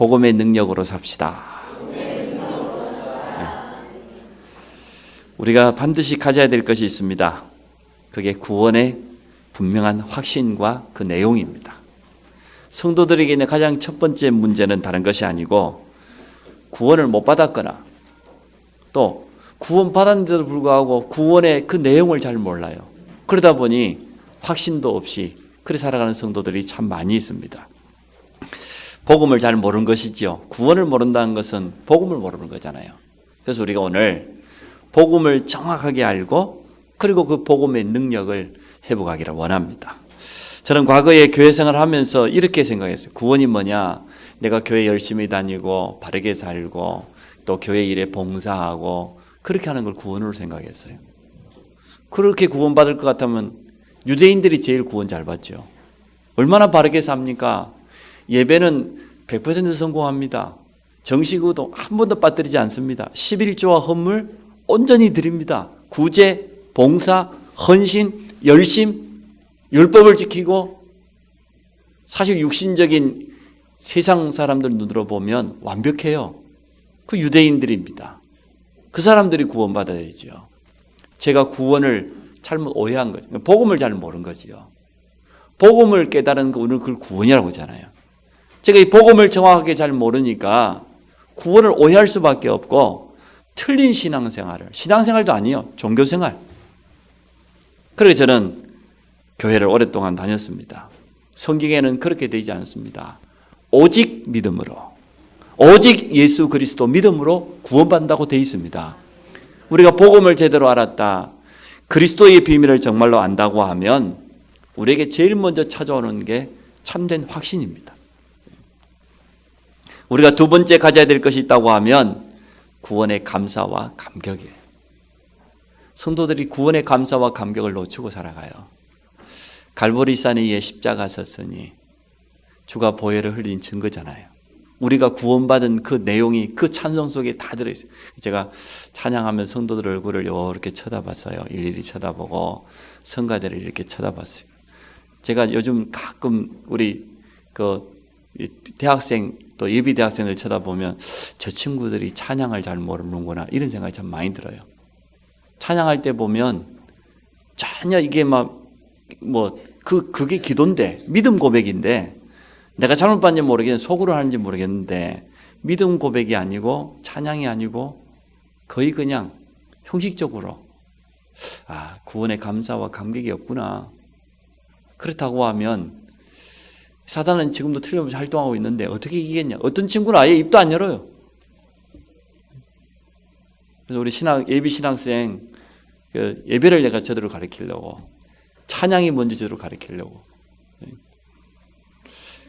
복음의 능력으로 삽시다. 우리가 반드시 가져야 될 것이 있습니다. 그게 구원의 분명한 확신과 그 내용입니다. 성도들에게 있는 가장 첫 번째 문제는 다른 것이 아니고 구원을 못 받았거나 또 구원 받았는데도 불구하고 구원의 그 내용을 잘 몰라요. 그러다 보니 확신도 없이 그렇게 살아가는 성도들이 참 많이 있습니다. 복음을 잘 모르는 것이지요. 구원을 모른다는 것은 복음을 모르는 거잖아요. 그래서 우리가 오늘 복음을 정확하게 알고 그리고 그 복음의 능력을 회복하기를 원합니다. 저는 과거에 교회 생활을 하면서 이렇게 생각했어요. 구원이 뭐냐? 내가 교회 열심히 다니고 바르게 살고 또 교회 일에 봉사하고 그렇게 하는 걸 구원으로 생각했어요. 그렇게 구원받을 것 같으면 유대인들이 제일 구원 잘 받죠. 얼마나 바르게 삽니까? 예배는 100% 성공합니다. 정식으로도 한 번도 빠뜨리지 않습니다. 11조와 헌물 온전히 드립니다. 구제, 봉사, 헌신, 열심, 율법을 지키고 사실 육신적인 세상 사람들 눈으로 보면 완벽해요. 그 유대인들입니다. 그 사람들이 구원받아야죠. 제가 구원을 잘못 오해한 거죠. 복음을 잘 모르는 거지요. 복음을 깨달은 거 오늘 그걸 구원이라고 하잖아요. 제가 이 복음을 정확하게 잘 모르니까 구원을 오해할 수밖에 없고 틀린 신앙생활도 아니에요. 종교생활. 그래서 저는 교회를 오랫동안 다녔습니다. 성경에는 그렇게 되지 않습니다. 오직 믿음으로, 오직 예수 그리스도 믿음으로 구원받는다고 되어 있습니다. 우리가 복음을 제대로 알았다, 그리스도의 비밀을 정말로 안다고 하면 우리에게 제일 먼저 찾아오는 게 참된 확신입니다. 우리가 두 번째 가져야 될 것이 있다고 하면 구원의 감사와 감격이에요. 성도들이 구원의 감사와 감격을 놓치고 살아가요. 갈보리산 위에 십자가 섰으니 주가 보혈을 흘린 증거잖아요. 우리가 구원받은 그 내용이 그 찬송 속에 다 들어있어요. 제가 찬양하면 성도들 얼굴을 이렇게 쳐다봤어요. 일일이 쳐다보고 성가대를 이렇게 쳐다봤어요. 제가 요즘 가끔 우리 대학생 또 예비 대학생을 쳐다보면 저 친구들이 찬양을 잘 모르는구나 이런 생각이 참 많이 들어요. 찬양할 때 보면 전혀 이게 그게 기도인데 믿음 고백인데 내가 잘못 봤는지 모르겠는데 속으로 하는지 모르겠는데 믿음 고백이 아니고 찬양이 아니고 거의 그냥 형식적으로 구원의 감사와 감격이 없구나. 그렇다고 하면 사단은 지금도 틀림없이 활동하고 있는데 어떻게 이기겠냐. 어떤 친구는 아예 입도 안 열어요. 그래서 우리 예비 신학생 예배를 내가 제대로 가르치려고 찬양이 뭔지 제대로 가르치려고.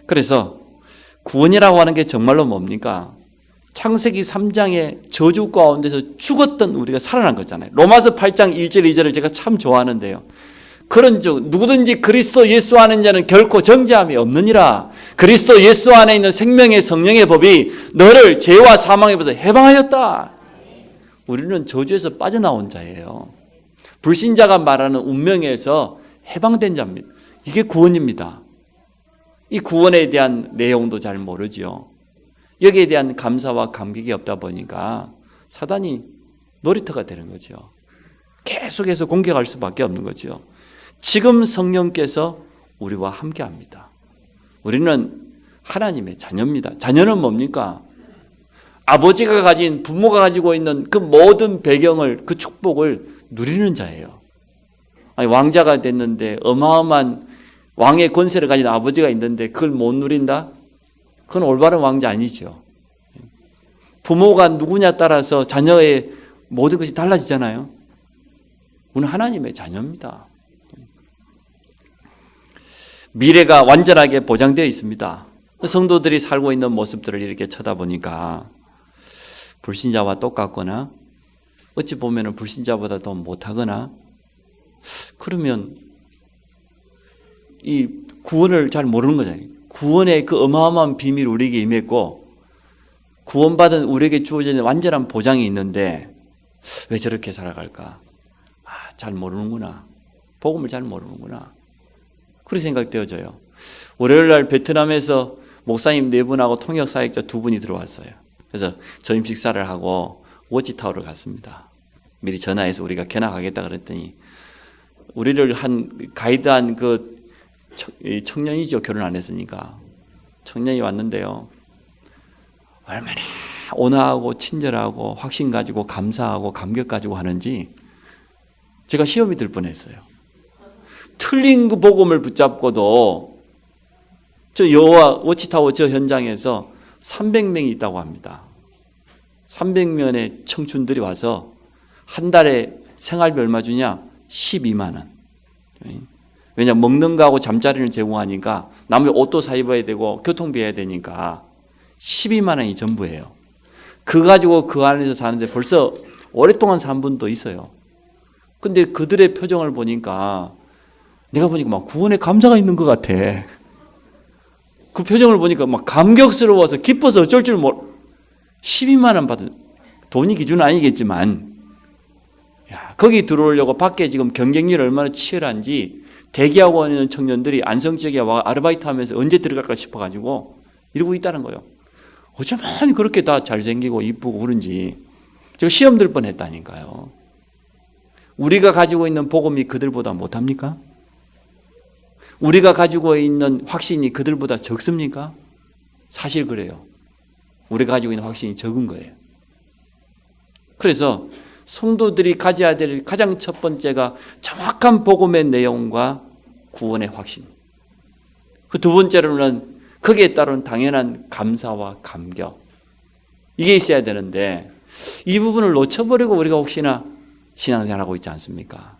그래서 구원이라고 하는 게 정말로 뭡니까? 창세기 3장의 저주 가운데서 죽었던 우리가 살아난 거잖아요. 로마서 8장 1절 2절을 제가 참 좋아하는데요. 그런즉 누구든지 그리스도 예수 안에 있는 자는 결코 정죄함이 없느니라. 그리스도 예수 안에 있는 생명의 성령의 법이 너를 죄와 사망의 법에서 해방하였다. 우리는 저주에서 빠져나온 자예요. 불신자가 말하는 운명에서 해방된 자입니다. 이게 구원입니다. 이 구원에 대한 내용도 잘 모르죠. 여기에 대한 감사와 감격이 없다 보니까 사단이 놀이터가 되는 거죠. 계속해서 공격할 수밖에 없는 거죠. 지금 성령께서 우리와 함께합니다. 우리는 하나님의 자녀입니다. 자녀는 뭡니까? 아버지가 가진, 부모가 가지고 있는 그 모든 배경을, 그 축복을 누리는 자예요. 왕자가 됐는데 어마어마한 왕의 권세를 가진 아버지가 있는데 그걸 못 누린다? 그건 올바른 왕자 아니죠. 부모가 누구냐 따라서 자녀의 모든 것이 달라지잖아요. 우리는 하나님의 자녀입니다. 미래가 완전하게 보장되어 있습니다. 성도들이 살고 있는 모습들을 이렇게 쳐다보니까 불신자와 똑같거나 어찌 보면 불신자보다 더 못하거나 그러면 이 구원을 잘 모르는 거잖아요. 구원의 그 어마어마한 비밀이 우리에게 임했고 구원받은 우리에게 주어진 완전한 보장이 있는데 왜 저렇게 살아갈까? 잘 모르는구나. 복음을 잘 모르는구나. 그렇게 생각되어져요. 월요일 날 베트남에서 목사님 4분하고 통역사역자 2분이 들어왔어요. 그래서 점심 식사를 하고 워치타워를 갔습니다. 미리 전화해서 우리가 견학하겠다 그랬더니 우리를 가이드한 그 청년이죠. 결혼 안 했으니까. 청년이 왔는데요. 얼마나 온화하고 친절하고 확신 가지고 감사하고 감격 가지고 하는지 제가 시험이 들 뻔했어요. 틀린 그 복음을 붙잡고도 저 여호와 워치타워 저 현장에서 300명이 있다고 합니다. 300명의 청춘들이 와서 한 달에 생활비 얼마 주냐? 12만 원. 왜냐 먹는 거하고 잠자리를 제공하니까 남의 옷도 사 입어야 되고 교통비 해야 되니까 12만 원이 전부예요. 그 가지고 그 안에서 사는데 벌써 오랫동안 산 분도 있어요. 근데 그들의 표정을 보니까 내가 보니까 막 구원의 감사가 있는 것 같아. 그 표정을 보니까 막 감격스러워서 기뻐서 어쩔 줄 모르. 12만 원 받은 돈이 기준은 아니겠지만 거기 들어오려고 밖에 지금 경쟁률이 얼마나 치열한지 대기하고 있는 청년들이 안성 지역에 와 아르바이트 하면서 언제 들어갈까 싶어가지고 이러고 있다는 거예요. 어쩌면 그렇게 다 잘생기고 이쁘고 그런지 제가 시험 들 뻔했다니까요. 우리가 가지고 있는 복음이 그들보다 못합니까? 우리가 가지고 있는 확신이 그들보다 적습니까? 사실 그래요. 우리가 가지고 있는 확신이 적은 거예요. 그래서 성도들이 가져야 될 가장 첫 번째가 정확한 복음의 내용과 구원의 확신. 그 두 번째로는 거기에 따른 당연한 감사와 감격. 이게 있어야 되는데 이 부분을 놓쳐버리고 우리가 혹시나 신앙생활하고 있지 않습니까?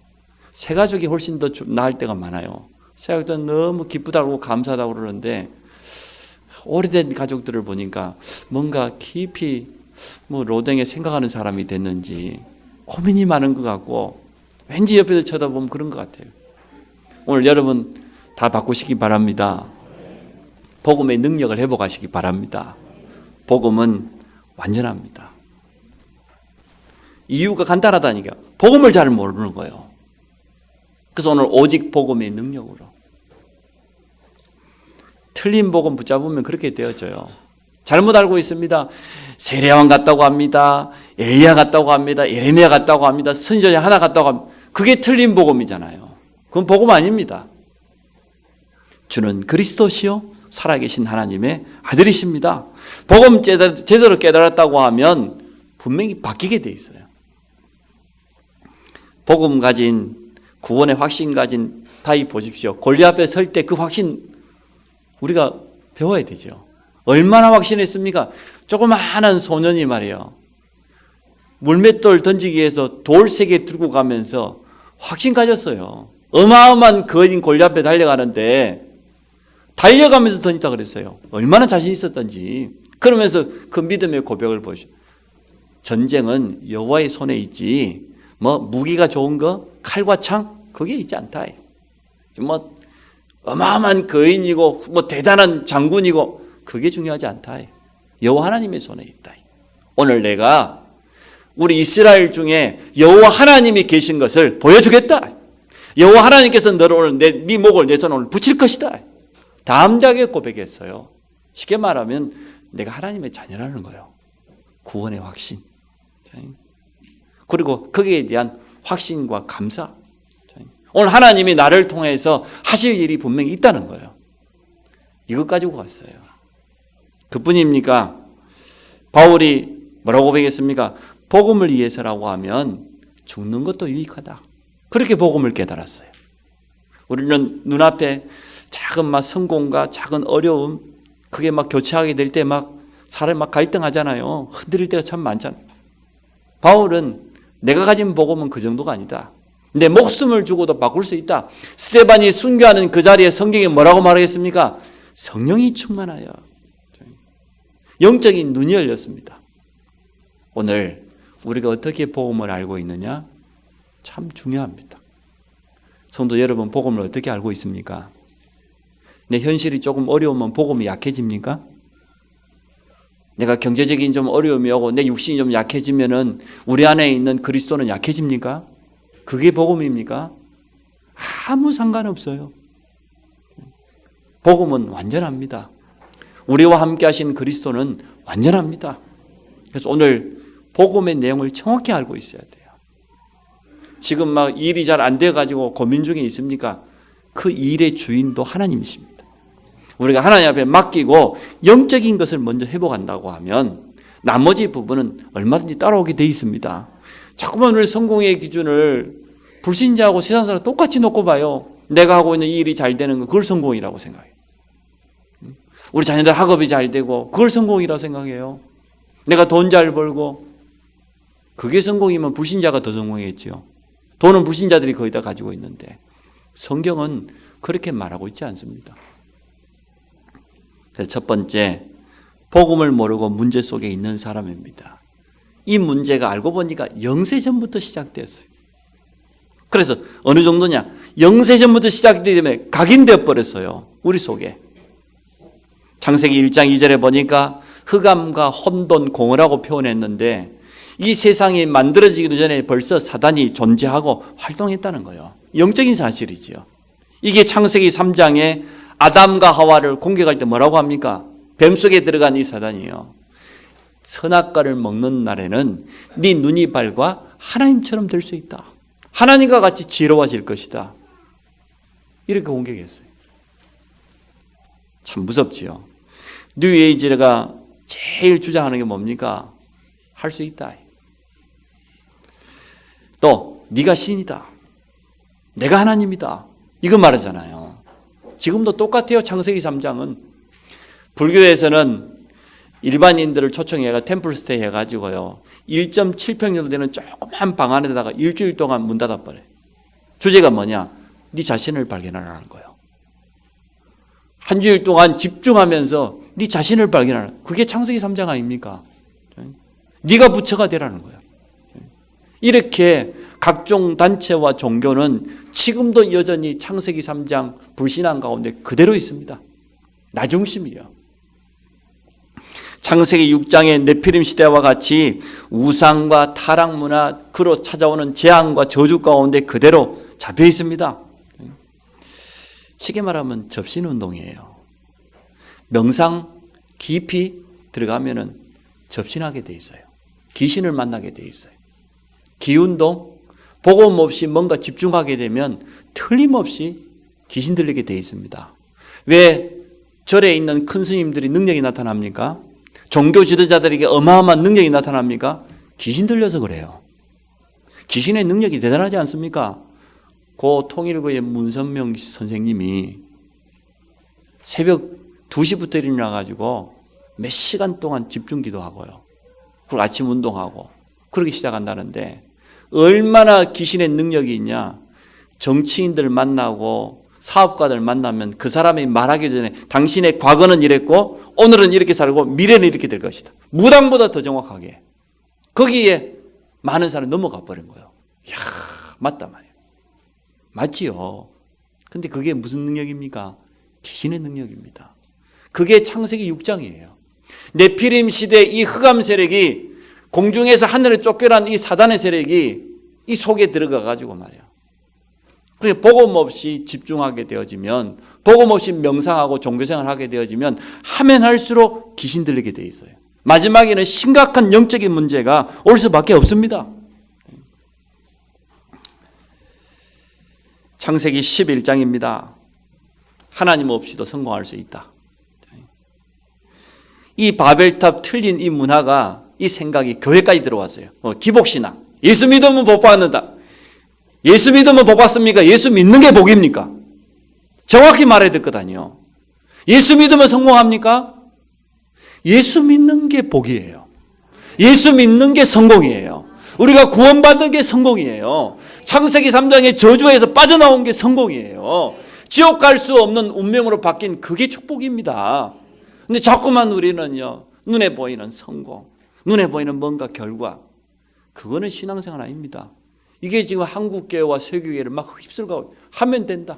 새 가족이 훨씬 더 나을 때가 많아요. 새 가족들은 너무 기쁘다고 감사하다고 그러는데 오래된 가족들을 보니까 뭔가 깊이 로댕에 생각하는 사람이 됐는지 고민이 많은 것 같고 왠지 옆에서 쳐다보면 그런 것 같아요. 오늘 여러분 다 바꾸시기 바랍니다. 복음의 능력을 회복하시기 바랍니다. 복음은 완전합니다. 이유가 간단하다니까. 복음을 잘 모르는 거예요. 그래서 오늘 오직 복음의 능력으로. 틀린 복음 붙잡으면 그렇게 되어져요. 잘못 알고 있습니다. 세례요한 같다고 합니다. 엘리야 같다고 합니다. 예레미야 같다고 합니다. 선지자 하나 같다고 합니다. 그게 틀린 복음이잖아요. 그건 복음 아닙니다. 주는 그리스도시요 살아계신 하나님의 아들이십니다. 복음 제대로 깨달았다고 하면 분명히 바뀌게 돼 있어요. 복음 가진 구원의 확신 가진 다윗 보십시오. 골리앗 앞에 설 때 그 확신 우리가 배워야 되죠. 얼마나 확신했습니까? 조그마한 소년이 말이에요. 물맷돌 던지기 위해서 돌 3개 들고 가면서 확신 가졌어요. 어마어마한 거인 골리앗 앞에 달려가는데 달려가면서 던졌다 그랬어요. 얼마나 자신 있었던지. 그러면서 그 믿음의 고백을 보시죠. 전쟁은 여호와의 손에 있지 무기가 좋은 거 칼과 창 그게 있지 않다. 어마어마한 거인이고 대단한 장군이고 그게 중요하지 않다. 여호와 하나님의 손에 있다. 오늘 내가 우리 이스라엘 중에 여호와 하나님이 계신 것을 보여주겠다. 여호와 하나님께서 너를 오늘 네 목을 내 손에 오늘 붙일 것이다. 담대하게 고백했어요. 쉽게 말하면 내가 하나님의 자녀라는 거예요. 구원의 확신. 그리고 거기에 대한 확신과 감사. 오늘 하나님이 나를 통해서 하실 일이 분명히 있다는 거예요. 이것 가지고 갔어요. 그뿐입니까? 바울이 뭐라고 고백했습니까? 복음을 위해서라고 하면 죽는 것도 유익하다. 그렇게 복음을 깨달았어요. 우리는 눈앞에 작은 성공과 작은 어려움, 그게 교체하게 될 때 사람이 갈등하잖아요. 흔들릴 때가 참 많잖아요. 바울은 내가 가진 복음은 그 정도가 아니다. 내 목숨을 주고도 바꿀 수 있다. 스데반이 순교하는 그 자리에 성경이 뭐라고 말하겠습니까? 성령이 충만하여. 영적인 눈이 열렸습니다. 오늘 우리가 어떻게 복음을 알고 있느냐? 참 중요합니다. 성도 여러분, 복음을 어떻게 알고 있습니까? 내 현실이 조금 어려우면 복음이 약해집니까? 내가 경제적인 좀 어려움이 오고 내 육신이 좀 약해지면은 우리 안에 있는 그리스도는 약해집니까? 그게 복음입니까? 아무 상관없어요. 복음은 완전합니다. 우리와 함께 하신 그리스도는 완전합니다. 그래서 오늘 복음의 내용을 정확히 알고 있어야 돼요. 지금 막 일이 잘 안 돼가지고 고민 중에 있습니까? 그 일의 주인도 하나님이십니다. 우리가 하나님 앞에 맡기고 영적인 것을 먼저 회복한다고 하면 나머지 부분은 얼마든지 따라오게 돼 있습니다. 자꾸만 우리 성공의 기준을 불신자하고 세상 사람 똑같이 놓고 봐요. 내가 하고 있는 이 일이 잘 되는 거 그걸 성공이라고 생각해요. 우리 자녀들 학업이 잘 되고 그걸 성공이라고 생각해요. 내가 돈 잘 벌고 그게 성공이면 불신자가 더 성공했지요. 돈은 불신자들이 거의 다 가지고 있는데 성경은 그렇게 말하고 있지 않습니다. 그래서 첫 번째, 복음을 모르고 문제 속에 있는 사람입니다. 이 문제가 알고 보니까 영세 전부터 시작되었어요. 그래서 어느 정도냐? 영세 전부터 시작되기 때문에 각인되어 버렸어요. 우리 속에. 창세기 1장 2절에 보니까 흑암과 혼돈, 공허라고 표현했는데 이 세상이 만들어지기도 전에 벌써 사단이 존재하고 활동했다는 거예요. 영적인 사실이지요. 이게 창세기 3장에 아담과 하와를 공격할 때 뭐라고 합니까? 뱀 속에 들어간 이 사단이요. 선악과를 먹는 날에는 네 눈이 밝아 하나님처럼 될 수 있다. 하나님과 같이 지혜로워질 것이다. 이렇게 공격했어요. 참 무섭지요. 뉴에이지가 제일 주장하는 게 뭡니까? 할 수 있다. 또 네가 신이다. 내가 하나님이다. 이거 말하잖아요. 지금도 똑같아요. 창세기 3장은. 불교에서는 일반인들을 초청해가 템플스테이 해가지고요. 1.7평 정도 되는 조그만 방 안에다가 일주일 동안 문 닫아버려요. 주제가 뭐냐? 네 자신을 발견하라는 거예요. 한 주일 동안 집중하면서 네 자신을 발견하라. 그게 창세기 3장 아닙니까? 네가 부처가 되라는 거예요. 이렇게 각종 단체와 종교는 지금도 여전히 창세기 3장 불신앙 가운데 그대로 있습니다. 나 중심이에요. 창세기 6장의 네피림 시대와 같이 우상과 타락 문화, 그로 찾아오는 재앙과 저주 가운데 그대로 잡혀 있습니다. 쉽게 말하면 접신운동이에요. 명상 깊이 들어가면은 접신하게 돼 있어요. 귀신을 만나게 돼 있어요. 기운동, 복음 없이 뭔가 집중하게 되면 틀림없이 귀신 들리게 돼 있습니다. 왜 절에 있는 큰 스님들이 능력이 나타납니까? 종교 지도자들에게 어마어마한 능력이 나타납니까? 귀신 들려서 그래요. 귀신의 능력이 대단하지 않습니까? 고 통일교의 문선명 선생님이 새벽 2시부터 일어나가지고 몇 시간 동안 집중 기도하고요. 그리고 아침 운동하고 그렇게 시작한다는데 얼마나 귀신의 능력이 있냐. 정치인들 만나고 사업가들 만나면 그 사람이 말하기 전에 당신의 과거는 이랬고 오늘은 이렇게 살고 미래는 이렇게 될 것이다. 무당보다 더 정확하게. 거기에 많은 사람이 넘어가 버린 거예요. 이야, 맞단 말이에요. 맞지요. 근데 그게 무슨 능력입니까? 귀신의 능력입니다. 그게 창세기 6장이에요. 네피림 시대 이 흑암 세력이 공중에서 하늘에 쫓겨난 이 사단의 세력이 이 속에 들어가 가지고 말이야. 그러니까 복음 없이 집중하게 되어지면, 복음 없이 명상하고 종교생활을 하게 되어지면 하면 할수록 귀신 들리게 돼 있어요. 마지막에는 심각한 영적인 문제가 올 수밖에 없습니다. 창세기 11장입니다. 하나님 없이도 성공할 수 있다. 이 바벨탑 틀린 이 문화가, 이 생각이 교회까지 들어왔어요. 기복신앙. 예수 믿으면 복 받는다. 예수 믿으면 복 받습니까? 예수 믿는 게 복입니까? 정확히 말해야 될 것 아니에요. 예수 믿으면 성공합니까? 예수 믿는 게 복이에요. 예수 믿는 게 성공이에요. 우리가 구원받는 게 성공이에요. 창세기 3장의 저주에서 빠져나온 게 성공이에요. 지옥 갈 수 없는 운명으로 바뀐 그게 축복입니다. 근데 자꾸만 우리는요, 눈에 보이는 성공, 눈에 보이는 뭔가 결과, 그거는 신앙생활 아닙니다. 이게 지금 한국교회와 세교회를 막 휩쓸고 하면 된다.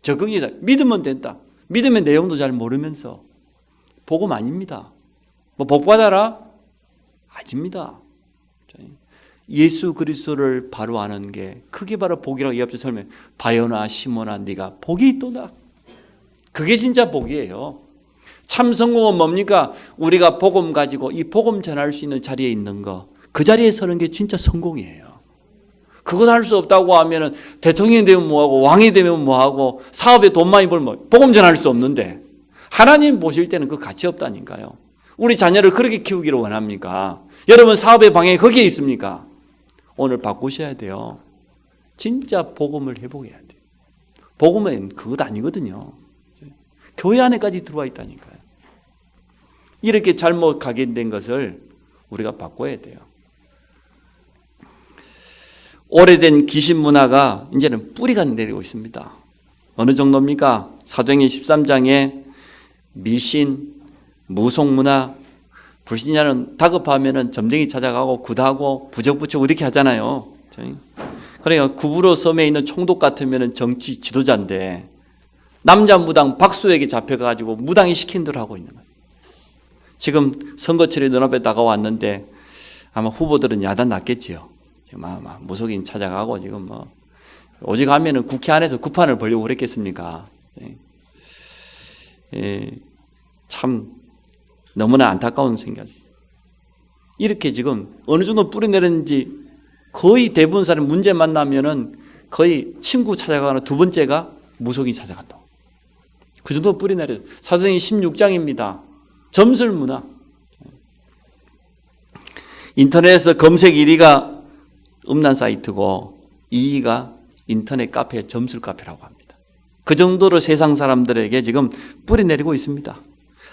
적응이 믿으면 된다. 믿음의 내용도 잘 모르면서 복음 아닙니다. 뭐 복 받아라? 아닙니다. 예수 그리스도를 바로 아는 게 그게 바로 복이라고 이 앞에 설명. 바요나 시몬아 네가 복이 있도다. 그게 진짜 복이에요. 참 성공은 뭡니까? 우리가 복음 가지고 이 복음 전할 수 있는 자리에 있는 거, 그 자리에 서는 게 진짜 성공이에요. 그것 할 수 없다고 하면은 대통령이 되면 뭐하고 왕이 되면 뭐하고 사업에 돈 많이 벌면 복음 전할 수 없는데 하나님 보실 때는 그 가치 없다니까요. 우리 자녀를 그렇게 키우기를 원합니까? 여러분 사업의 방향이 거기에 있습니까? 오늘 바꾸셔야 돼요. 진짜 복음을 회복해야 돼요. 복음은 그것 아니거든요. 교회 안에까지 들어와 있다니까요. 이렇게 잘못 각인된 것을 우리가 바꿔야 돼요. 오래된 귀신 문화가 이제는 뿌리가 내리고 있습니다. 어느 정도입니까? 사도행전 13장에 미신, 무속문화, 불신자는 다급하면 점쟁이 찾아가고 굿하고 부적붙이고 이렇게 하잖아요. 그러니까 구부로 섬에 있는 총독 같으면 정치 지도자인데 남자 무당 박수에게 잡혀가지고 무당이 시킨 대로 하고 있는 거예요. 지금 선거철이 눈앞에 다가왔는데 아마 후보들은 야단 났겠지요. 무속인 찾아가고 지금 오직 하면은 국회 안에서 구판을 벌려고 그랬겠습니까? 참 너무나 안타까운 생각이죠. 이렇게 지금 어느 정도 뿌리내렸는지 거의 대부분 사람 문제 만나면은 거의 친구 찾아가는 두 번째가 무속인 찾아간다고. 그 정도 뿌리내렸어요. 사도행전 16장입니다. 점술 문화. 인터넷에서 검색 1위가 음란 사이트고 2위가 인터넷 카페 점술 카페라고 합니다. 그 정도로 세상 사람들에게 지금 뿌리내리고 있습니다.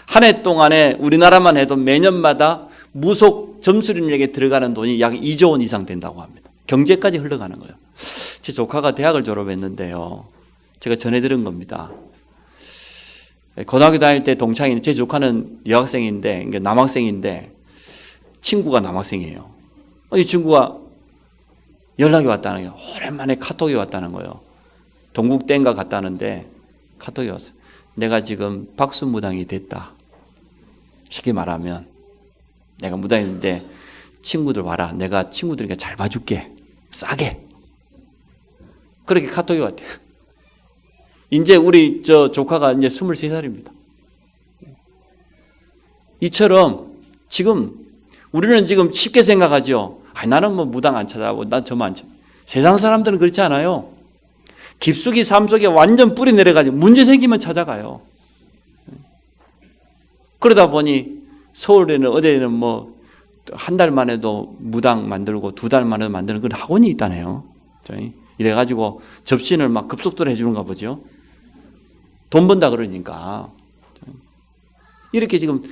한 해 동안에 우리나라만 해도 매년마다 무속 점술인에게 들어가는 돈이 약 2조 원 이상 된다고 합니다. 경제까지 흘러가는 거예요. 제 조카가 대학을 졸업했는데요. 제가 전해 들은 겁니다. 고등학교 다닐 때 동창인 제 조카는 여학생인데, 그러니까 남학생인데 친구가 남학생이에요. 이 친구가 연락이 왔다는 거예요. 오랜만에 카톡이 왔다는 거예요. 동국대인가 갔다는데 카톡이 왔어요. 내가 지금 박수무당이 됐다. 쉽게 말하면 내가 무당인데 친구들 와라. 내가 친구들에게 잘 봐줄게. 싸게. 그렇게 카톡이 왔대요. 이제 우리 조카가 이제 23살입니다. 이처럼 지금 우리는 지금 쉽게 생각하죠. 나는 뭐 무당 안 찾아가고 난 저만 안 찾아. 세상 사람들은 그렇지 않아요. 깊숙이 삶 속에 완전 뿌리 내려가지고 문제 생기면 찾아가요. 그러다 보니 서울에는 어디에는 뭐 한 달 만에도 무당 만들고 2달 만에도 만드는 그런 학원이 있다네요. 이래가지고 접신을 막 급속도로 해주는가 보죠. 돈 번다 그러니까. 이렇게 지금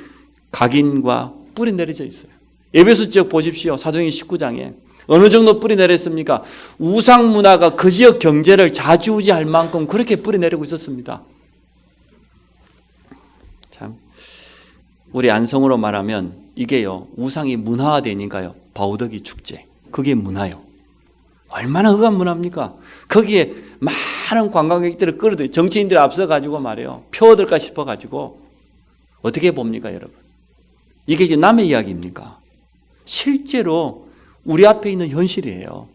각인과 뿌리 내려져 있어요. 에베소 지역 보십시오. 사도행전 19장에 어느 정도 뿌리 내렸습니까? 우상 문화가 그 지역 경제를 좌지우지할 만큼 그렇게 뿌리 내리고 있었습니다. 참 우리 안성으로 말하면 이게요 우상이 문화화되니까요 바우더기 축제 그게 문화요. 얼마나 흑한 문화입니까? 거기에 많은 관광객들을 끌어들여 정치인들이 앞서가지고 말이에요 표 얻을까 싶어가지고 어떻게 봅니까 여러분? 이게 이제 남의 이야기입니까? 실제로 우리 앞에 있는 현실이에요.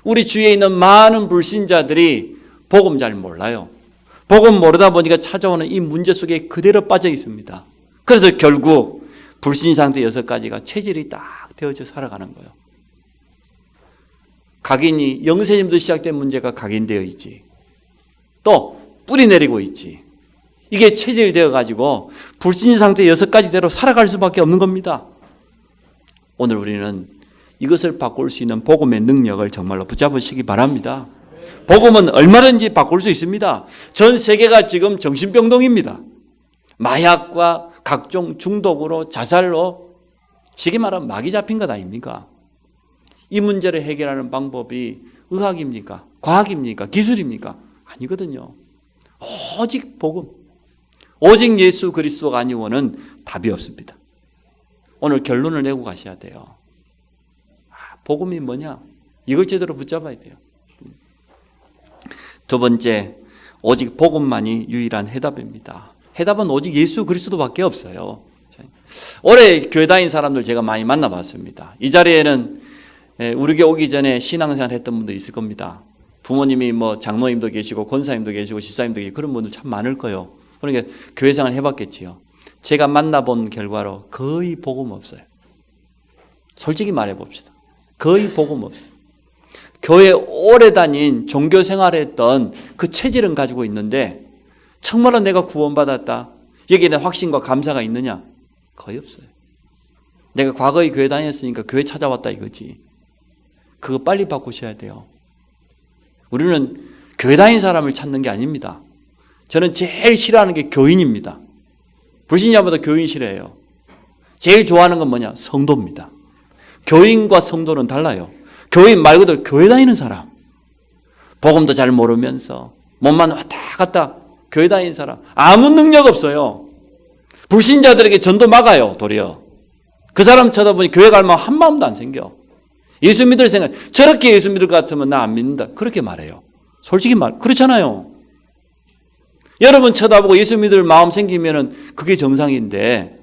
우리 주위에 있는 많은 불신자들이 복음 잘 몰라요. 복음 모르다 보니까 찾아오는 이 문제 속에 그대로 빠져 있습니다. 그래서 결국 불신 상태 6가지가 체질이 딱 되어져 살아가는 거예요. 각인이 영세님도 시작된 문제가 각인되어 있지. 또 뿌리 내리고 있지. 이게 체질되어 가지고 불신 상태 6가지대로 살아갈 수밖에 없는 겁니다. 오늘 우리는 이것을 바꿀 수 있는 복음의 능력을 정말로 붙잡으시기 바랍니다. 복음은 얼마든지 바꿀 수 있습니다. 전 세계가 지금 정신병동입니다. 마약과 각종 중독으로 자살로 쉽게 말하면 막이 잡힌 것 아닙니까? 이 문제를 해결하는 방법이 의학입니까? 과학입니까? 기술입니까? 아니거든요. 오직 복음, 오직 예수 그리스도가 아니고는 답이 없습니다. 오늘 결론을 내고 가셔야 돼요. 복음이 뭐냐? 이걸 제대로 붙잡아야 돼요. 두 번째, 오직 복음만이 유일한 해답입니다. 해답은 오직 예수 그리스도밖에 없어요. 올해 교회 다닌 사람들 제가 많이 만나봤습니다. 이 자리에는 우리 교회 오기 전에 신앙생활 했던 분도 있을 겁니다. 부모님이 뭐 장로님도 계시고 권사님도 계시고 집사님도 계시고 그런 분들 참 많을 거예요. 그러니까 교회 생활 해봤겠지요. 제가 만나본 결과로 거의 복음 없어요. 솔직히 말해봅시다. 거의 복음 없어요. 교회 오래 다닌 종교 생활했던 그 체질은 가지고 있는데 정말로 내가 구원받았다, 여기에 대한 확신과 감사가 있느냐? 거의 없어요. 내가 과거에 교회 다녔으니까 교회 찾아왔다 이거지. 그거 빨리 바꾸셔야 돼요. 우리는 교회 다닌 사람을 찾는 게 아닙니다. 저는 제일 싫어하는 게 교인입니다. 불신자보다 교인 싫어해요. 제일 좋아하는 건 뭐냐? 성도입니다. 교인과 성도는 달라요. 교인 말 그대로 교회 다니는 사람, 복음도 잘 모르면서 몸만 왔다 갔다 교회 다니는 사람, 아무 능력 없어요. 불신자들에게 전도 막아요. 도리어 그 사람 쳐다보니 교회 갈 마음 한 마음도 안 생겨. 예수 믿을 생각, 저렇게 예수 믿을 것 같으면 나 안 믿는다, 그렇게 말해요. 솔직히 그렇잖아요. 여러분 쳐다보고 예수 믿을 마음 생기면은 그게 정상인데,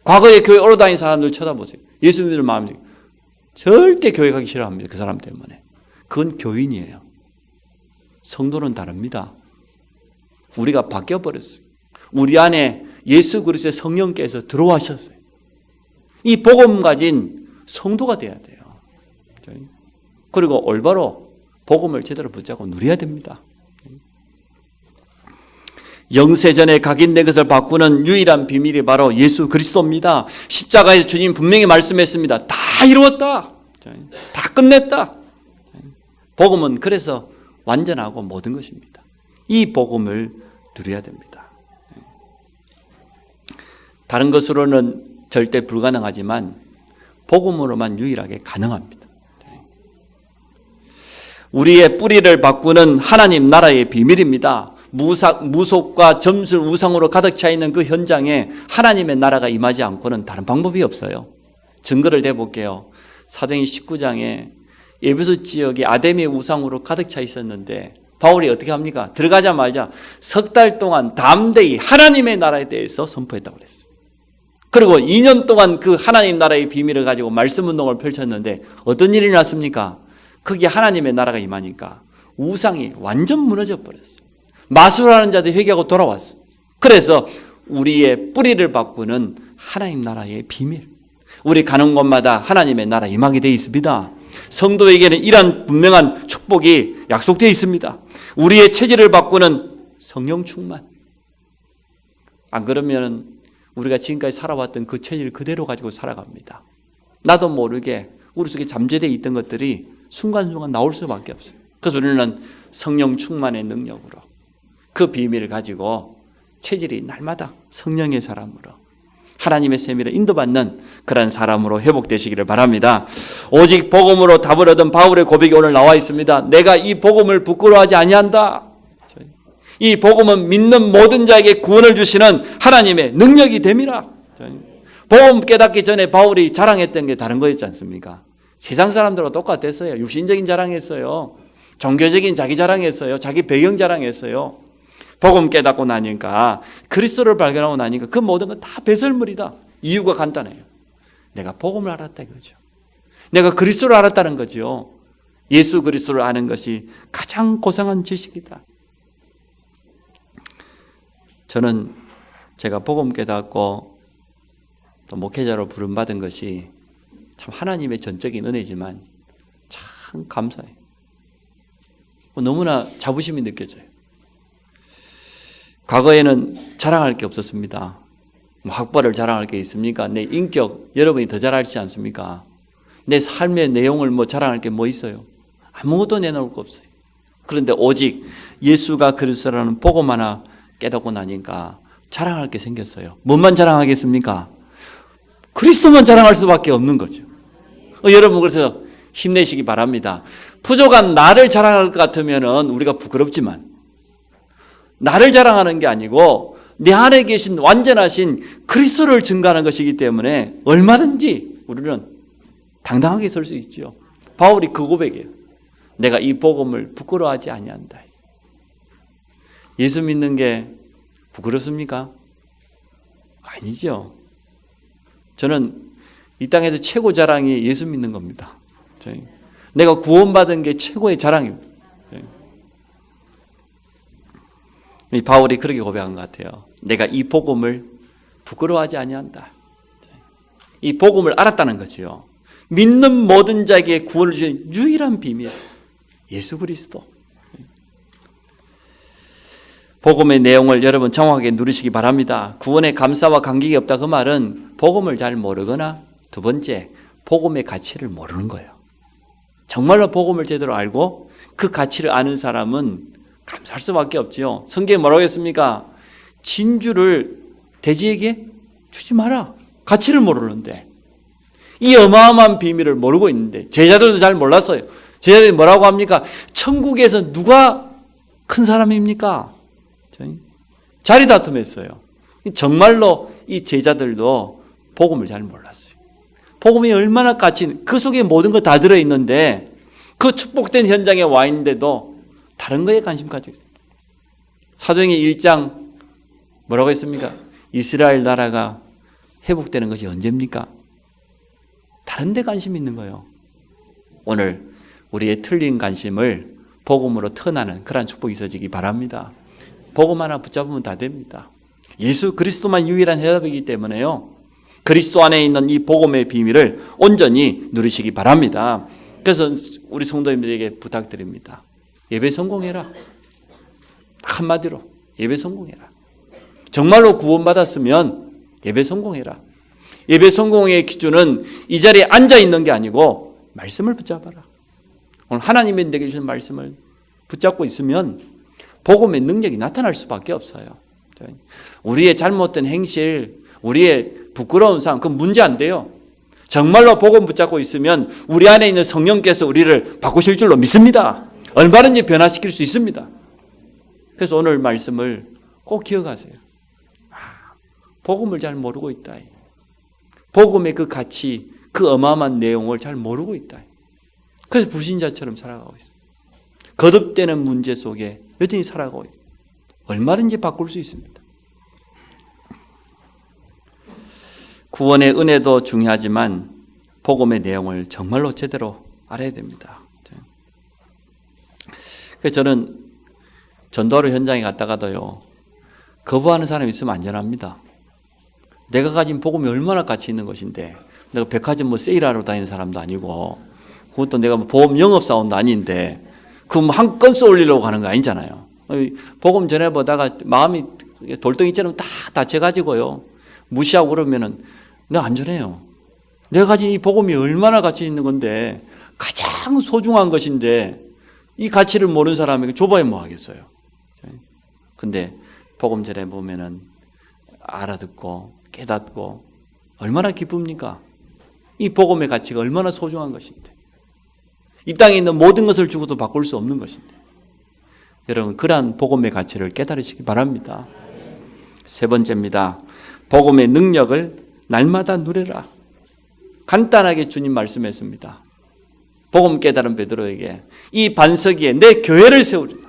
과거에 교회 오래 다닌 사람들 쳐다보세요. 예수 믿을 마음 생겨. 절대 교회 가기 싫어합니다. 그 사람 때문에. 그건 교인이에요. 성도는 다릅니다. 우리가 바뀌어버렸어요. 우리 안에 예수 그리스도의 성령께서 들어와셨어요. 이 복음 가진 성도가 돼야 돼요. 그리고 올바로 복음을 제대로 붙잡고 누려야 됩니다. 영세전에 각인된 것을 바꾸는 유일한 비밀이 바로 예수 그리스도입니다. 십자가에서 주님 분명히 말씀했습니다. 다 이루었다. 다 끝냈다. 복음은 그래서 완전하고 모든 것입니다. 이 복음을 누려야 됩니다. 다른 것으로는 절대 불가능하지만 복음으로만 유일하게 가능합니다. 우리의 뿌리를 바꾸는 하나님 나라의 비밀입니다. 무속과 점술 우상으로 가득 차 있는 그 현장에 하나님의 나라가 임하지 않고는 다른 방법이 없어요. 증거를 대볼게요. 사도행전 19장에 에베소 지역이 아데미 우상으로 가득 차 있었는데 바울이 어떻게 합니까? 들어가자마자 석 달 동안 담대히 하나님의 나라에 대해서 선포했다고 그랬어요. 그리고 2년 동안 그 하나님 나라의 비밀을 가지고 말씀 운동을 펼쳤는데 어떤 일이 났습니까? 거기에 하나님의 나라가 임하니까 우상이 완전 무너져 버렸어요. 마술하는 자들이 회개하고 돌아왔어. 그래서 우리의 뿌리를 바꾸는 하나님 나라의 비밀, 우리 가는 곳마다 하나님의 나라 임하게 되어 있습니다. 성도에게는 이러한 분명한 축복이 약속되어 있습니다. 우리의 체질을 바꾸는 성령 충만. 안 그러면 우리가 지금까지 살아왔던 그 체질 그대로 가지고 살아갑니다. 나도 모르게 우리 속에 잠재되어 있던 것들이 순간순간 나올 수밖에 없어요. 그래서 우리는 성령 충만의 능력으로 그 비밀을 가지고 체질이 날마다 성령의 사람으로 하나님의 세미를 인도받는 그런 사람으로 회복되시기를 바랍니다. 오직 복음으로 답을 얻은 바울의 고백이 오늘 나와 있습니다. 내가 이 복음을 부끄러워하지 아니한다. 이 복음은 믿는 모든 자에게 구원을 주시는 하나님의 능력이 됨이라. 복음 깨닫기 전에 바울이 자랑했던 게 다른 거였지 않습니까? 세상 사람들과 똑같았어요. 육신적인 자랑했어요. 종교적인 자기 자랑했어요. 자기 배경 자랑했어요. 복음 깨닫고 나니까, 그리스도를 발견하고 나니까 그 모든 건 다 배설물이다. 이유가 간단해요. 내가 복음을 알았다 이거죠. 내가 그리스도를 알았다는 거죠. 예수 그리스도를 아는 것이 가장 고상한 지식이다. 저는 제가 복음 깨닫고 또 목회자로 부름받은 것이 참 하나님의 전적인 은혜지만 참 감사해요. 너무나 자부심이 느껴져요. 과거에는 자랑할 게 없었습니다. 학벌을 자랑할 게 있습니까? 내 인격 여러분이 더 잘 알지 않습니까? 내 삶의 내용을 자랑할 게 뭐 있어요? 아무것도 내놓을 거 없어요. 그런데 오직 예수가 그리스도라는 복음 하나 깨닫고 나니까 자랑할 게 생겼어요. 뭔만 자랑하겠습니까? 그리스도만 자랑할 수밖에 없는 거죠. 여러분 그래서 힘내시기 바랍니다. 부족한 나를 자랑할 것 같으면 우리가 부끄럽지만 나를 자랑하는 게 아니고 내 안에 계신 완전하신 그리스도를 증거하는 것이기 때문에 얼마든지 우리는 당당하게 설 수 있죠. 바울이 그 고백이에요. 내가 이 복음을 부끄러워하지 아니한다. 예수 믿는 게 부끄럽습니까? 아니죠. 저는 이 땅에서 최고 자랑이 예수 믿는 겁니다. 내가 구원받은 게 최고의 자랑입니다. 이 바울이 그렇게 고백한 것 같아요. 내가 이 복음을 부끄러워하지 아니한다. 이 복음을 알았다는 거지요. 믿는 모든 자에게 구원을 주신 유일한 비밀, 예수 그리스도. 복음의 내용을 여러분 정확하게 누리시기 바랍니다. 구원에 감사와 감격이 없다 그 말은 복음을 잘 모르거나 두 번째, 복음의 가치를 모르는 거예요. 정말로 복음을 제대로 알고 그 가치를 아는 사람은 감사할 수밖에 없지요. 성경에 뭐라고 했습니까? 진주를 돼지에게 주지 마라. 가치를 모르는데. 이 어마어마한 비밀을 모르고 있는데 제자들도 잘 몰랐어요. 제자들이 뭐라고 합니까? 천국에서 누가 큰 사람입니까? 자리 다툼했어요. 정말로 이 제자들도 복음을 잘 몰랐어요. 복음이 얼마나 가치, 그 속에 모든 거 다 들어있는데 그 축복된 현장에 와 있는데도 다른 거에 관심 가지고 있어요. 사도행전 1장 뭐라고 했습니까? 이스라엘 나라가 회복되는 것이 언제입니까? 다른 데 관심이 있는 거예요. 오늘 우리의 틀린 관심을 복음으로 턴하는 그런 축복이 있어지기 바랍니다. 복음 하나 붙잡으면 다 됩니다. 예수 그리스도만 유일한 해답이기 때문에요. 그리스도 안에 있는 이 복음의 비밀을 온전히 누리시기 바랍니다. 그래서 우리 성도님들에게 부탁드립니다. 예배 성공해라. 한마디로 예배 성공해라. 정말로 구원받았으면 예배 성공해라. 예배 성공의 기준은 이 자리에 앉아 있는 게 아니고 말씀을 붙잡아라. 오늘 하나님의 내게 주신 말씀을 붙잡고 있으면 복음의 능력이 나타날 수밖에 없어요. 우리의 잘못된 행실, 우리의 부끄러운 삶, 그건 문제 안 돼요. 정말로 복음 붙잡고 있으면 우리 안에 있는 성령께서 우리를 바꾸실 줄로 믿습니다. 얼마든지 변화시킬 수 있습니다. 그래서 오늘 말씀을 꼭 기억하세요. 복음을 잘 모르고 있다. 복음의 그 가치, 그 어마어마한 내용을 잘 모르고 있다. 그래서 불신자처럼 살아가고 있어요. 거듭되는 문제 속에 여전히 살아가고 있어요. 얼마든지 바꿀 수 있습니다. 구원의 은혜도 중요하지만 복음의 내용을 정말로 제대로 알아야 됩니다. 그래서 저는 전도하러 현장에 갔다가도요, 거부하는 사람이 있으면 안전합니다. 내가 가진 복음이 얼마나 가치 있는 것인데, 내가 백화점 세일하러 다니는 사람도 아니고, 그것도 내가 보험 영업사원도 아닌데, 그럼 한 건수 올리려고 하는 거 아니잖아요. 복음 전해보다가 마음이 돌덩이처럼 다 다쳐가지고요, 무시하고 그러면은 내가 안전해요. 내가 가진 이 복음이 얼마나 가치 있는 건데, 가장 소중한 것인데, 이 가치를 모르는 사람에게 줘봐야 뭐 하겠어요. 근데 복음 전해보면은 알아듣고 깨닫고 얼마나 기쁩니까? 이 복음의 가치가 얼마나 소중한 것인데, 이 땅에 있는 모든 것을 주고도 바꿀 수 없는 것인데, 여러분 그러한 복음의 가치를 깨달으시기 바랍니다. 세 번째입니다. 복음의 능력을 날마다 누려라. 간단하게 주님 말씀했습니다. 복음 깨달은 베드로에게 이 반석 위에 내 교회를 세우리라.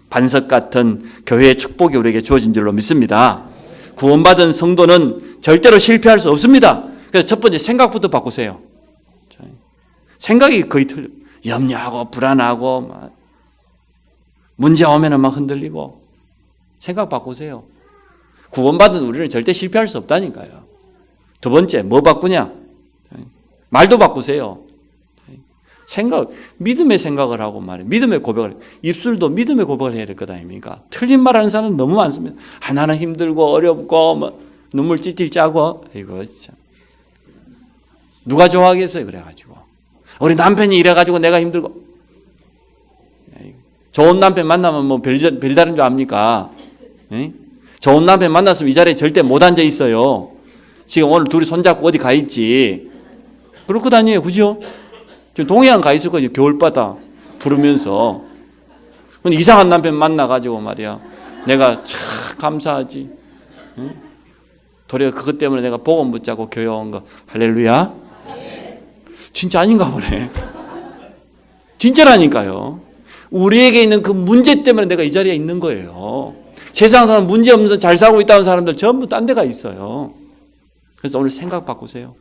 반석 같은 교회의 축복이 우리에게 주어진 줄로 믿습니다. 구원받은 성도는 절대로 실패할 수 없습니다. 그래서 첫 번째 생각부터 바꾸세요. 생각이 거의 틀려. 염려하고 불안하고 막 문제 오면은 막 흔들리고. 생각 바꾸세요. 구원받은 우리는 절대 실패할 수 없다니까요. 두 번째 뭐 바꾸냐? 말도 바꾸세요. 생각, 믿음의 생각을 하고 말이에요. 믿음의 고백을, 입술도 믿음의 고백을 해야 될 것 아닙니까? 틀린 말 하는 사람은 너무 많습니다. 나는 힘들고 어렵고 뭐 눈물 찔찔 짜고, 이거 진짜 누가 좋아하겠어요? 그래가지고 우리 남편이 이래가지고 내가 힘들고. 좋은 남편 만나면 뭐 별다른 줄 압니까? 에? 좋은 남편 만났으면 이 자리에 절대 못 앉아 있어요. 지금 오늘 둘이 손잡고 어디 가 있지. 그럴 것 아니에요, 그죠? 지금 동해안 가 있을 거예요. 겨울바다 부르면서. 이상한 남편 만나가지고 말이야, 내가 참 감사하지. 응? 도리어 그것 때문에 내가 복음 붙잡고 교회 온 거. 할렐루야. 진짜 아닌가 보네. 진짜라니까요. 우리에게 있는 그 문제 때문에 내가 이 자리에 있는 거예요. 세상 사람 문제 없는 잘 살고 있다는 사람들 전부 딴 데가 있어요. 그래서 오늘 생각 바꾸세요.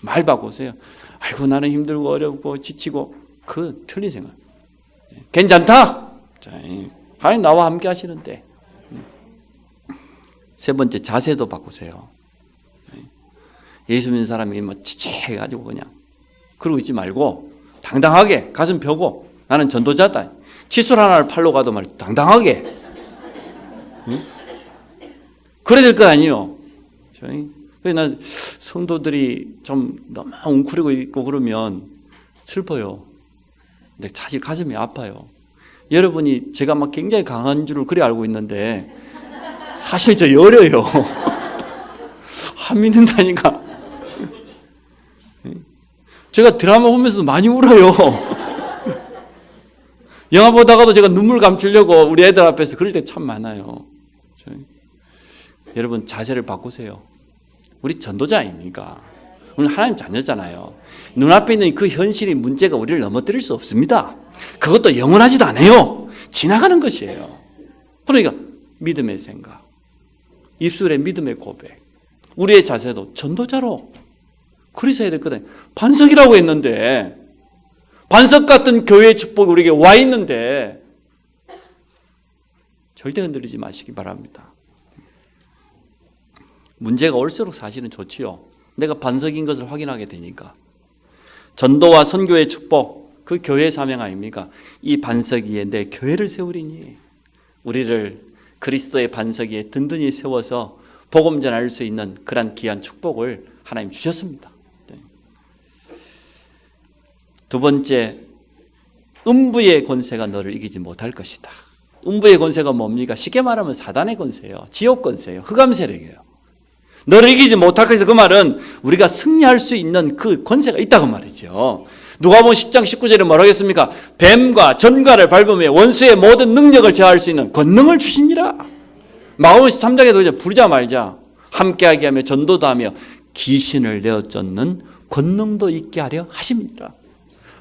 말 바꾸세요. 아이고 나는 힘들고 어렵고 지치고. 그 틀린 생각. 괜찮다. 하나님 나와 함께 하시는데. 세 번째, 자세도 바꾸세요. 예수 믿는 사람이 뭐 지체해가지고 그냥 그러고 있지 말고 당당하게 가슴 펴고 나는 전도자다. 칫솔 하나를 팔러 가도 말이야 당당하게. 응? 그래야 될 거 아니에요. 그래서 난 성도들이 좀 너무 웅크리고 있고 그러면 슬퍼요. 근데 사실 가슴이 아파요. 여러분이 제가 막 굉장히 강한 줄을 그래 알고 있는데 사실 저 여려요. 안 믿는다니까. 제가 드라마 보면서도 많이 울어요. 영화 보다가도 제가 눈물 감추려고 우리 애들 앞에서 그럴 때 참 많아요. 여러분 자세를 바꾸세요. 우리 전도자 아닙니까? 우리 하나님 자녀잖아요. 눈앞에 있는 그 현실이 문제가 우리를 넘어뜨릴 수 없습니다. 그것도 영원하지도 않아요. 지나가는 것이에요. 그러니까 믿음의 생각, 입술의 믿음의 고백, 우리의 자세도 전도자로 그래서 해야 될 거다. 반석이라고 했는데 반석 같은 교회의 축복이 우리에게 와 있는데 절대 흔들리지 마시기 바랍니다. 문제가 올수록 사실은 좋지요. 내가 반석인 것을 확인하게 되니까. 전도와 선교의 축복, 그 교회의 사명 아닙니까? 이 반석 위에 내 교회를 세우리니 우리를 그리스도의 반석 위에 든든히 세워서 복음 전할 수 있는 그런 귀한 축복을 하나님 주셨습니다. 두 번째, 음부의 권세가 너를 이기지 못할 것이다. 음부의 권세가 뭡니까? 쉽게 말하면 사단의 권세예요. 지옥 권세예요. 흑암 세력이에요. 너를 이기지 못할 것이다. 그 말은 우리가 승리할 수 있는 그 권세가 있다고 말이죠. 누가복음 10장 19절에 뭐라고 했습니까? 뱀과 전갈을 밟으며 원수의 모든 능력을 제어할 수 있는 권능을 주시니라. 마가복음 13장에도 이제 부르자 말자 함께하게 하며 전도도 하며 귀신을 내어 쫓는 권능도 있게 하려 하십니다.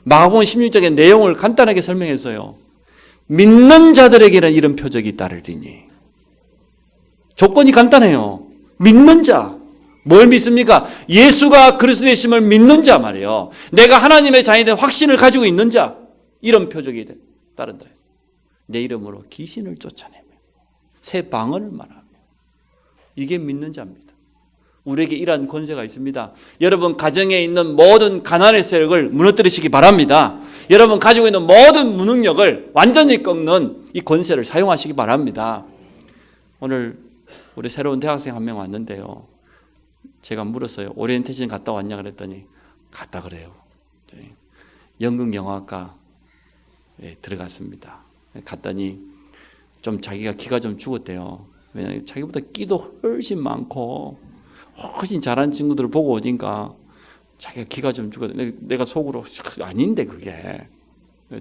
마가복음 16장의 내용을 간단하게 설명했어요. 믿는 자들에게는 이런 표적이 따르리니. 조건이 간단해요. 믿는 자. 뭘 믿습니까? 예수가 그리스도의 심을 믿는 자 말이에요. 내가 하나님의 자녀에 대한 확신을 가지고 있는 자. 이런 표적이 따른다. 내 이름으로 귀신을 쫓아내며 새 방언을 말하며. 이게 믿는 자입니다. 우리에게 이러한 권세가 있습니다. 여러분 가정에 있는 모든 가난의 세력을 무너뜨리시기 바랍니다. 여러분 가지고 있는 모든 무능력을 완전히 꺾는 이 권세를 사용하시기 바랍니다. 오늘 우리 새로운 대학생 한 명 왔는데요. 제가 물었어요. 오리엔테이션 갔다 왔냐 그랬더니 갔다 그래요. 연극영화과에 들어갔습니다. 갔더니 좀 자기가 기가 좀 죽었대요. 왜냐하면 자기보다 끼도 훨씬 많고 훨씬 잘하는 친구들을 보고 오니까 자기가 기가 좀 죽었대. 내가 속으로 아닌데 그게.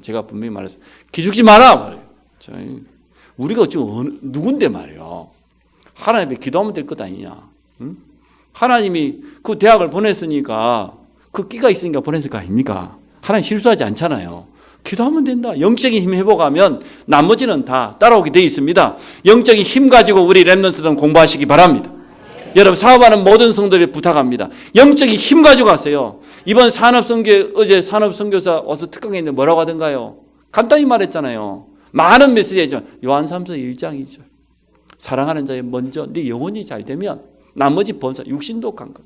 제가 분명히 말했어요. 기 죽지 마라 말이에요. 우리가 지금 누군데 말이에요. 하나님께 기도하면 될 것 아니냐. 응? 하나님이 그 대학을 보냈으니까 그 끼가 있으니까 보냈을 거 아닙니까? 하나님 실수하지 않잖아요. 기도하면 된다. 영적인 힘 회복하면 나머지는 다 따라오게 되어 있습니다. 영적인 힘 가지고 우리 렘넌트들은 공부하시기 바랍니다. 여러분 사업하는 모든 성도들이 부탁합니다. 영적인 힘 가지고 가세요. 이번 산업선교 어제 산업선교사 와서 특강했는데 뭐라고 하던가요? 간단히 말했잖아요. 많은 메시지죠. 요한삼서 1장 2절. 사랑하는 자의 먼저 네 영혼이 잘 되면 나머지 범사 육신도 강건.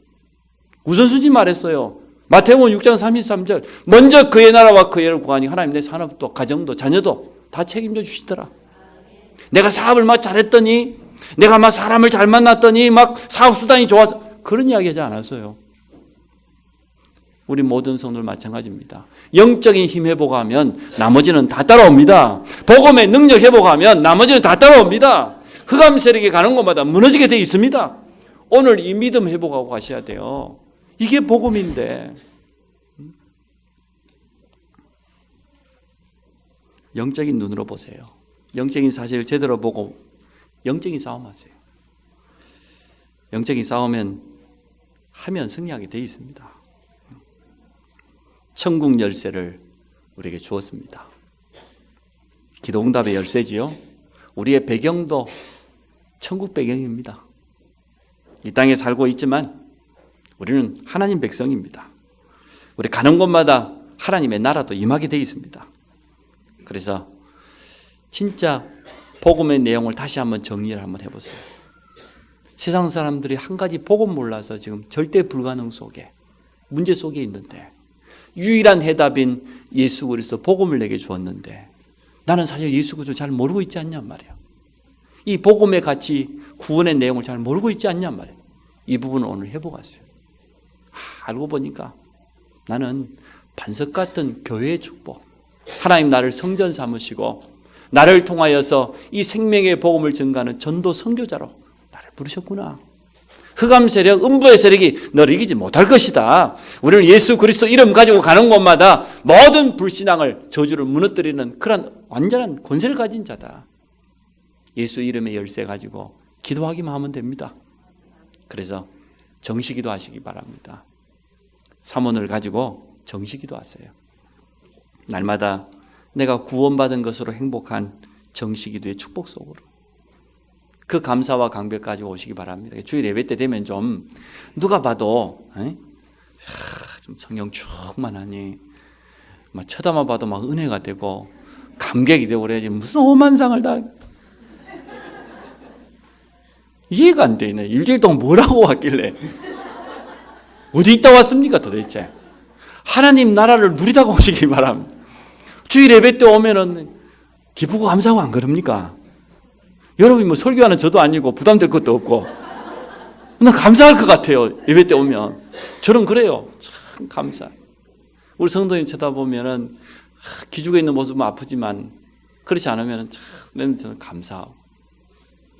우선순위 말했어요. 마태복음 6장 33절. 먼저 그의 나라와 그의 의를 구하니 하나님 내 산업도 가정도 자녀도 다 책임져 주시더라. 내가 사업을 막 잘했더니 내가 막 사람을 잘 만났더니 막 사업 수단이 좋아서 그런 이야기 하지 않았어요. 우리 모든 성도들 마찬가지입니다. 영적인 힘 회복하면 나머지는 다 따라옵니다. 복음의 능력 회복하면 나머지는 다 따라옵니다. 흑암 세력에 가는 곳마다 무너지게 돼 있습니다. 오늘 이 믿음 회복하고 가셔야 돼요. 이게 복음인데. 영적인 눈으로 보세요. 영적인 사실을 제대로 보고 영적인 싸움하세요. 영적인 싸움은 하면 승리하게 돼 있습니다. 천국 열쇠를 우리에게 주었습니다. 기도응답의 열쇠지요. 우리의 배경도 천국 배경입니다. 이 땅에 살고 있지만 우리는 하나님 백성입니다. 우리 가는 곳마다 하나님의 나라도 임하게 되어 있습니다. 그래서 진짜 복음의 내용을 다시 한번 정리를 한번 해보세요. 세상 사람들이 한 가지 복음 몰라서 지금 절대 불가능 속에, 문제 속에 있는데 유일한 해답인 예수 그리스도 복음을 내게 주었는데 나는 사실 예수 그리스도를 잘 모르고 있지 않냔 말이야. 이 복음의 가치, 구원의 내용을 잘 모르고 있지 않냔 말이야. 이 부분을 오늘 해보았어요. 알고 보니까 나는 반석 같은 교회의 축복, 하나님 나를 성전 삼으시고 나를 통하여서 이 생명의 복음을 증가하는 전도 선교자로 나를 부르셨구나. 흑암 세력, 음부의 세력이 너를 이기지 못할 것이다. 우리는 예수 그리스도 이름 가지고 가는 곳마다 모든 불신앙을, 저주를 무너뜨리는 그런 완전한 권세를 가진 자다. 예수 이름의 열쇠 가지고 기도하기만 하면 됩니다. 그래서 정시기도 하시기 바랍니다. 사문을 가지고 정시기도 하세요. 날마다 내가 구원받은 것으로 행복한 정시기도의 축복 속으로 그 감사와 강백 가지고 오시기 바랍니다. 주일 예배 때 되면 좀 누가 봐도 좀 성령 충만하니 막 쳐다만 봐도 막 은혜가 되고 감격이 되고 그래야지 무슨 오만상을 다 이해가 안 되네. 일주일 동안 뭘 하고 왔길래 어디 있다 왔습니까 도대체. 하나님 나라를 누리다가 오시기 바랍니다. 주일 예배 때 오면은 기쁘고 감사하고 안 그럽니까? 여러분이 뭐 설교하는 저도 아니고 부담될 것도 없고 나 감사할 것 같아요. 예배 때 오면 저는 그래요. 참 감사. 우리 성도님 쳐다보면은 기죽어 있는 모습은 아프지만 그렇지 않으면은 참 저는 감사하고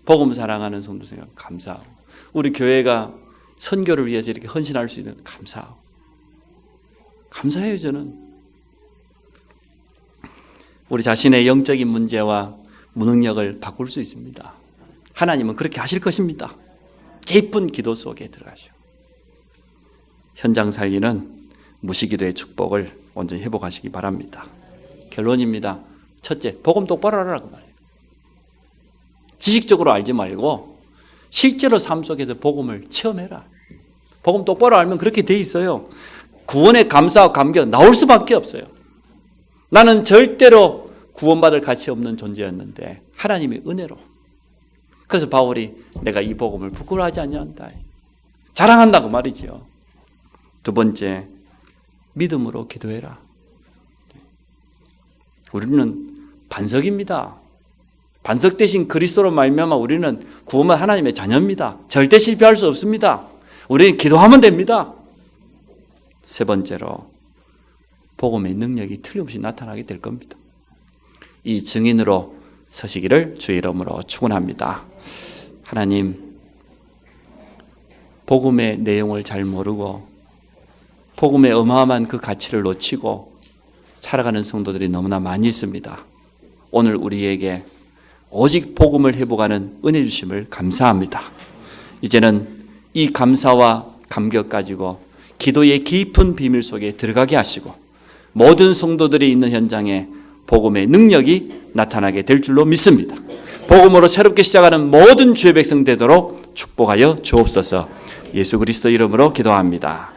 복음 사랑하는 성도 생각 감사하고 우리 교회가 선교를 위해서 이렇게 헌신할 수 있는 감사하고 감사해요. 저는 우리 자신의 영적인 문제와 무능력을 바꿀 수 있습니다. 하나님은 그렇게 하실 것입니다. 깊은 기도 속에 들어가시오. 현장 살리는 무시기도의 축복을 온전히 회복하시기 바랍니다. 결론입니다. 첫째, 복음 똑바로 하라고 말해요. 지식적으로 알지 말고 실제로 삶 속에서 복음을 체험해라. 복음 똑바로 알면 그렇게 돼 있어요. 구원의 감사와 감격 나올 수밖에 없어요. 나는 절대로 구원받을 가치 없는 존재였는데 하나님의 은혜로. 그래서 바울이 내가 이 복음을 부끄러워하지 않는다. 자랑한다고 말이죠. 두 번째, 믿음으로 기도해라. 우리는 반석입니다. 반석 대신 그리스도로 말미암아 우리는 구원받은 하나님의 자녀입니다. 절대 실패할 수 없습니다. 우리는 기도하면 됩니다. 세 번째로 복음의 능력이 틀림없이 나타나게 될 겁니다. 이 증인으로 서시기를 주의 이름으로 축원합니다. 하나님, 복음의 내용을 잘 모르고 복음의 어마어마한 그 가치를 놓치고 살아가는 성도들이 너무나 많이 있습니다. 오늘 우리에게 오직 복음을 회복하는 은혜 주심을 감사합니다. 이제는 이 감사와 감격 가지고 기도의 깊은 비밀 속에 들어가게 하시고 모든 성도들이 있는 현장에 복음의 능력이 나타나게 될 줄로 믿습니다. 복음으로 새롭게 시작하는 모든 주의 백성 되도록 축복하여 주옵소서. 예수 그리스도 이름으로 기도합니다.